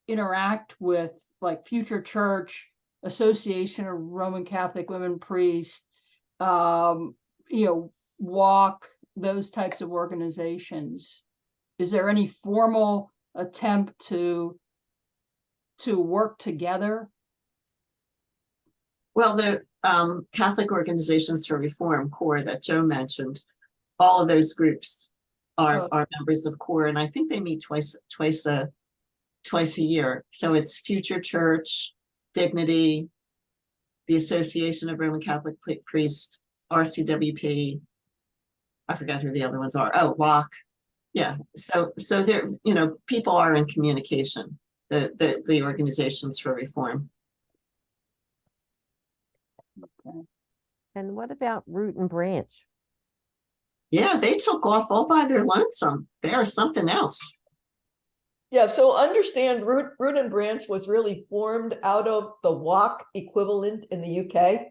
Speaker 11: interact with like Future Church, Association of Roman Catholic Women Priests, WALK, those types of organizations? Is there any formal attempt to work together?
Speaker 1: Well, the Catholic Organizations for Reform, CORE, that Joe mentioned, all of those groups are members of CORE, and I think they meet twice a year. So it's Future Church, Dignity, the Association of Roman Catholic Priests, RCWP. I forgot who the other ones are. Oh, WALK. Yeah. So there, people are in communication. The organizations for reform.
Speaker 6: And what about Root and Branch?
Speaker 1: Yeah, they took off all by their lonesome. They are something else.
Speaker 10: Yeah, so understand Root and Branch was really formed out of the WALK equivalent in the UK.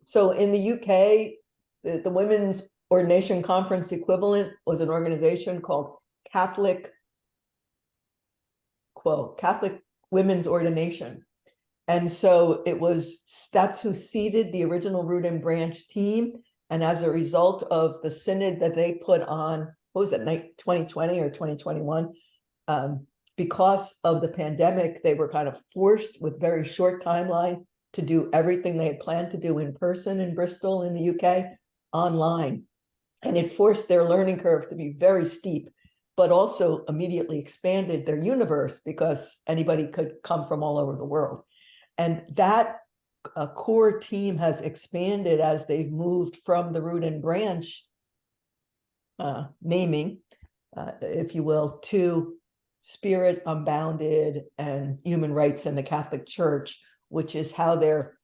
Speaker 10: So in the UK, the Women's Ordination Conference equivalent was an organization called Catholic Women's Ordination. And so that's who seeded the original Root and Branch team. And as a result of the synod that they put on, what was that, 2020 or 2021? Because of the pandemic, they were kind of forced with very short timeline to do everything they had planned to do in person in Bristol in the UK online. And it forced their learning curve to be very steep. but also immediately expanded their universe because anybody could come from all over the world. And that core team has expanded as they've moved from the root and branch naming, if you will, to Spirit, Unbounded, and Human Rights in the Catholic Church, which is how they're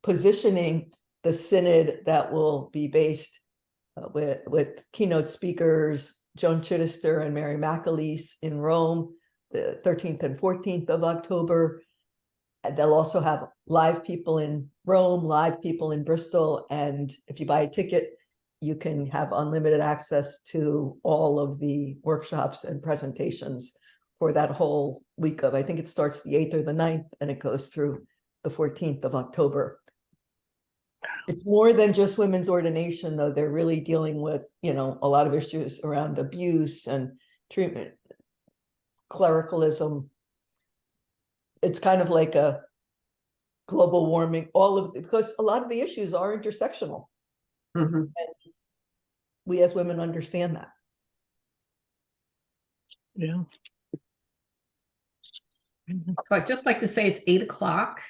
Speaker 10: positioning the synod that will be based with keynote speakers, Joan Chittister and Mary McAleese in Rome, the 13th and 14th of October. And they'll also have live people in Rome, live people in Bristol. And if you buy a ticket, you can have unlimited access to all of the workshops and presentations for that whole week of, I think it starts the 8th or the 9th, and it goes through the 14th of October. It's more than just women's ordination, though. They're really dealing with, you know, a lot of issues around abuse and treatment, clericalism. It's kind of like a global warming, because a lot of the issues are intersectional.
Speaker 1: Mhm.
Speaker 10: And we as women understand that.
Speaker 9: Yeah.
Speaker 3: So I'd just like to say it's 8 o'clock.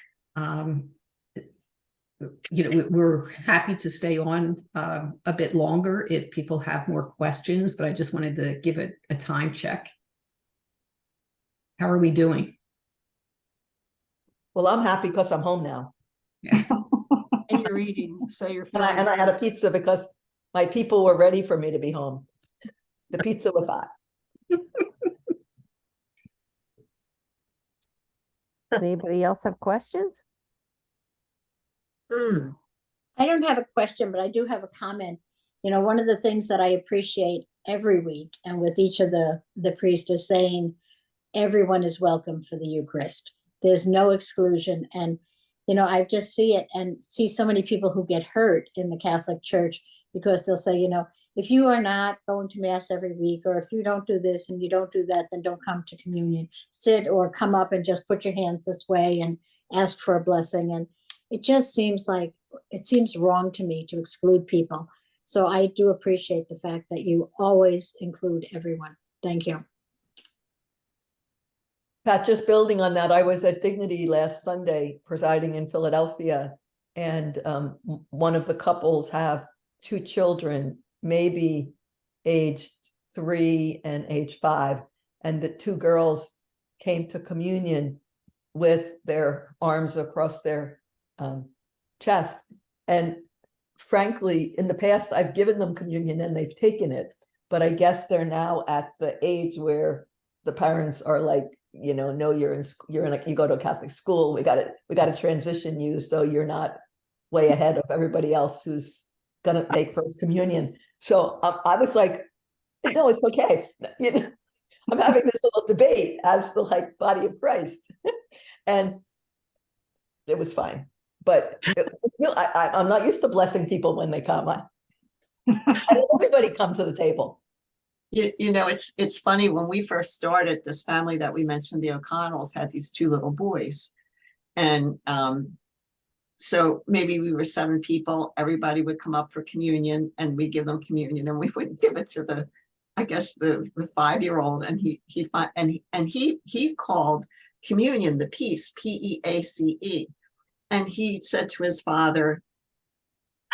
Speaker 3: You know, we're happy to stay on a bit longer if people have more questions, but I just wanted to give it a time check. How are we doing?
Speaker 10: Well, I'm happy because I'm home now.
Speaker 11: And you're eating, so you're
Speaker 10: And I
Speaker 11: feeling.
Speaker 10: had a pizza because my people were ready for me to be home. The pizza was hot.
Speaker 6: Anybody else have questions?
Speaker 2: I don't have a question, but I do have a comment. You know, one of the things that I appreciate every week and with each of the priests is saying everyone is welcome for the Eucharist. There's no exclusion. And, you know, I just see it and see so many people who get hurt in the Catholic Church because they'll say, you know, if you are not going to Mass every week, or if you don't do this and you don't do that, then don't come to communion. Sit or come up and just put your hands this way and ask for a blessing. And it just seems like, it seems wrong to me to exclude people. So I do appreciate the fact that you always include everyone. Thank you.
Speaker 10: Pat, just building on that, I was at Dignity last Sunday presiding in Philadelphia, and one of the couples have 2 children, maybe aged 3 and age 5, and the 2 girls came to communion with their arms across their chest. And frankly, in the past, I've given them communion and they've taken it, but I guess they're now at the age where the parents are like, you know, no, you go to a Catholic school. We got to transition you so you're not way ahead of everybody else who's gonna make first communion. So I was like, no, it's okay. You know, I'm having this little debate as the body of Christ, and it was fine. But I'm not used to blessing people when they come. I everybody come to the table.
Speaker 1: You know, it's funny, when we first started, this family that we mentioned, the O'Connells, had these 2 little boys. And so maybe we were 7 people, everybody would come up for communion and we give them communion, and we would give it to the 5-year-old, and he called communion the peace, P-E-A-C-E. And he said to his father,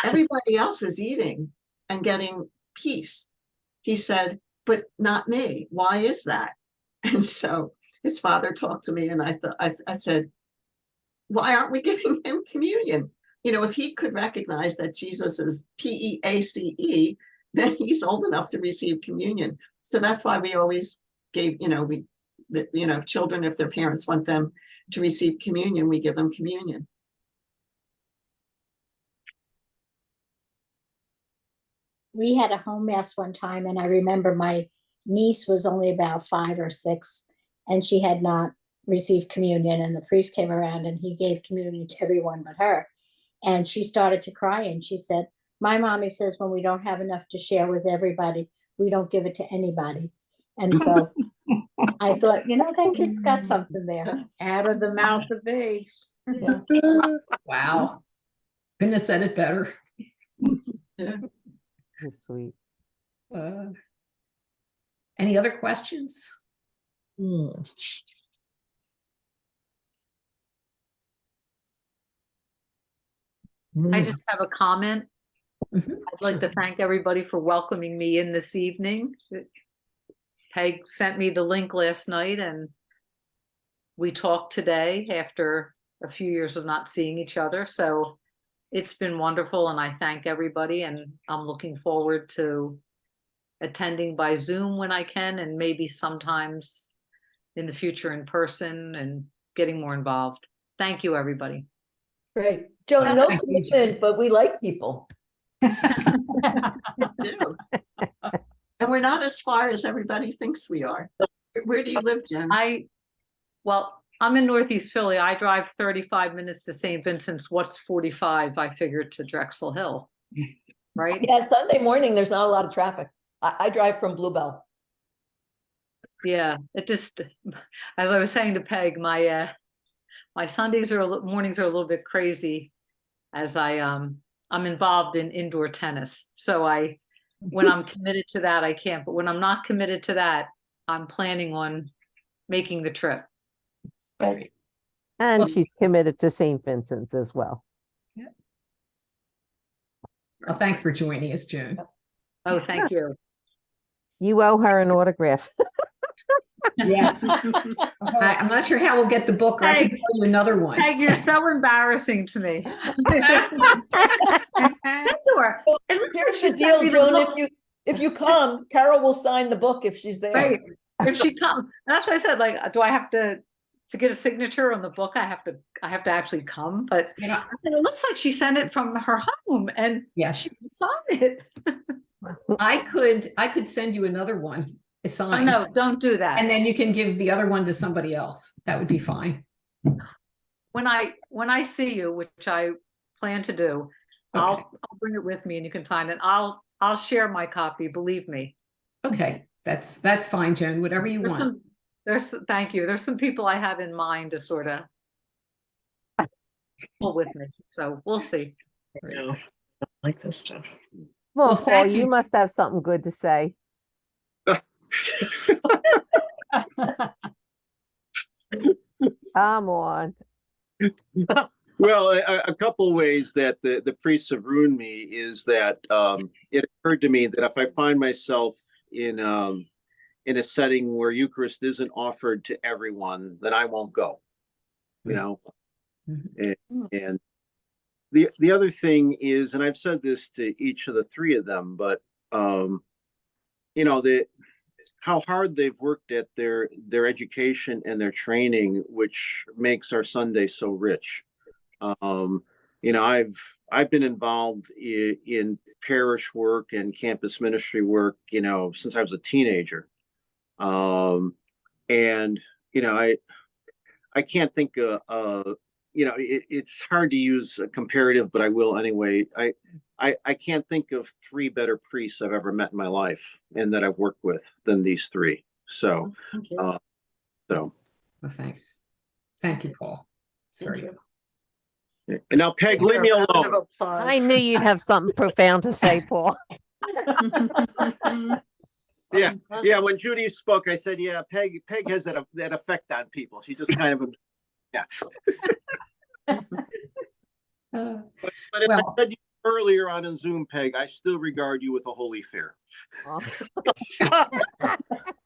Speaker 1: everybody else is eating and getting peace. He said, but not me. Why is that? And so his father talked to me, and I said, why aren't we giving him communion? You know, if he could recognize that Jesus is P-E-A-C-E, then he's old enough to receive communion. So that's why we always gave, children, if their parents want them to receive communion, we give them communion.
Speaker 2: We had a home Mass one time, and I remember my niece was only about 5 or 6, and she had not received communion, and the priest came around and he gave communion to everyone but her. And she started to cry, and she said, my mommy says when we don't have enough to share with everybody, we don't give it to anybody. And so I thought, you know, that kid's got something there. Out of the mouth of babes. Yeah.
Speaker 3: Wow. Couldn't have said it better.
Speaker 6: Sweet.
Speaker 3: Any other questions?
Speaker 5: I just have a comment.
Speaker 3: Mhm,
Speaker 5: I'd like to thank everybody for welcoming me in this evening. Peg sent me the link last night and we talked today after a few years of not seeing each other. So it's been wonderful and I thank everybody and I'm looking forward to attending by Zoom when I can and maybe sometimes in the future in person and getting more involved. Thank you, everybody.
Speaker 10: Great. Joe, no
Speaker 3: Thank you,
Speaker 10: commitment, but we like people.
Speaker 1: do. And we're not as far as everybody thinks we are. Where do you live, Jen?
Speaker 5: Well, I'm in Northeast Philly. I drive 35 minutes to St. Vincent's. What's 45? I figured to Drexel Hill, right?
Speaker 10: Yeah, Sunday morning, there's not a lot of traffic. I drive from Bluebell.
Speaker 5: Yeah, it just, as I was saying to Peg, my Sundays mornings are a little bit crazy as I'm involved in indoor tennis. So when I'm committed to that, I can't, but when I'm not committed to that, I'm planning on making the trip.
Speaker 6: And
Speaker 3: Well,
Speaker 6: she's committed to St. Vincent's as well.
Speaker 3: Well, thanks for joining us, Joan.
Speaker 5: Oh, thank you.
Speaker 6: You owe her an autograph.
Speaker 3: Yeah. I'm not sure how we'll get the book. Or I can
Speaker 5: Peg,
Speaker 3: tell you another one.
Speaker 5: Peg, you're so embarrassing to me. Send to her. It looks like
Speaker 10: Here's
Speaker 5: she
Speaker 10: the
Speaker 5: sent
Speaker 10: deal,
Speaker 5: me the
Speaker 10: Joan,
Speaker 5: book.
Speaker 10: if you come, Caryl will sign the book if she's there.
Speaker 5: Right. If she comes, that's why I said, like, do I have to get a signature on the book? I have to actually come. But
Speaker 3: You know,
Speaker 5: I said, it looks like she sent it from her home and
Speaker 3: yeah,
Speaker 5: she signed it.
Speaker 3: I could send you another one
Speaker 5: Oh,
Speaker 3: signed,
Speaker 5: no, don't do that.
Speaker 3: and then you can give the other one to somebody else. That would be fine.
Speaker 5: When I see you, which I plan to do,
Speaker 3: Okay.
Speaker 5: I'll bring it with me and you can sign it. I'll share my copy. Believe me.
Speaker 3: Okay, that's fine, Joan. Whatever you want.
Speaker 5: Thank you. There's some people I have in mind to sort of pull with me. So we'll see.
Speaker 9: No, I like this stuff.
Speaker 6: Well,
Speaker 3: Well,
Speaker 6: Paul,
Speaker 3: thank
Speaker 6: you
Speaker 3: you.
Speaker 6: must have something good to say. Come on.
Speaker 12: Well, a couple ways that the priests have ruined me is that it occurred to me that if I find myself in a setting where Eucharist isn't offered to everyone, then I won't go. You know, and the other thing is, and I've said this to each of the three of them, but you know, how hard they've worked at their education and their training, which makes our Sunday so rich. You know, I've been involved in parish work and campus ministry work, you know, since I was a teenager. And you know, I can't think of you know, it's hard to use a comparative, but I will anyway. I can't think of three better priests I've ever met in my life and that I've worked with than these three. So,
Speaker 3: Well, thanks. Thank you, Paul. It's very good.
Speaker 12: and now Peg, leave me alone.
Speaker 6: I knew you'd have something profound to say, Paul.
Speaker 12: Yeah. When Judy spoke, I said, "Yeah, Peg has that effect on people. She just kind of, yeah." But as I said earlier on in Zoom, Peg, I still regard you with a holy fear.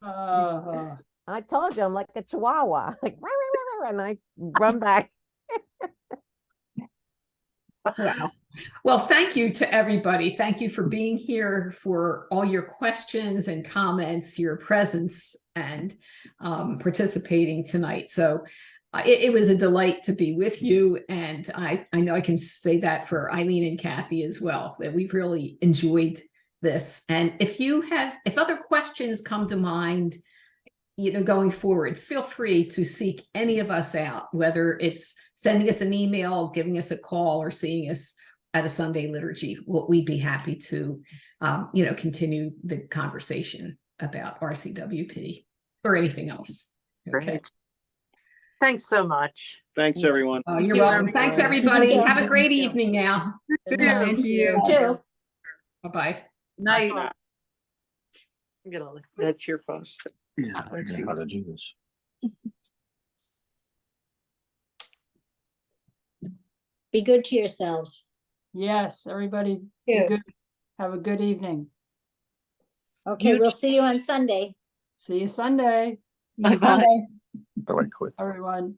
Speaker 6: I told you I'm like a chihuahua, like rah, rah, rah, rah, and I run back.
Speaker 3: Well, thank you to everybody. Thank you for being here, for all your questions and comments, your presence, and participating tonight. So it was a delight to be with you. And I know I can say that for Eileen and Kathy as well, that we've really enjoyed this. And if other questions come to mind, you know, going forward, feel free to seek any of us out, whether it's sending us an email, giving us a call, or seeing us at a Sunday liturgy. We'd be happy to, you know, continue the conversation about RCWP or anything else. Okay.
Speaker 13: Great. Thanks so much.
Speaker 12: Thanks, everyone.
Speaker 3: Oh, you're welcome. Thanks, everybody. Have a great evening now.
Speaker 8: Thank you.
Speaker 3: Bye-bye.
Speaker 5: Night.
Speaker 13: That's your phone.
Speaker 7: Yeah, I don't know how to do this.
Speaker 2: Be good to yourselves.
Speaker 11: Yes, everybody, be
Speaker 2: Yeah.
Speaker 11: good. Have a good evening.
Speaker 2: Okay, we'll see you on Sunday.
Speaker 11: See you Sunday,
Speaker 2: See you Sunday.
Speaker 7: Oh, I quit.
Speaker 11: everyone.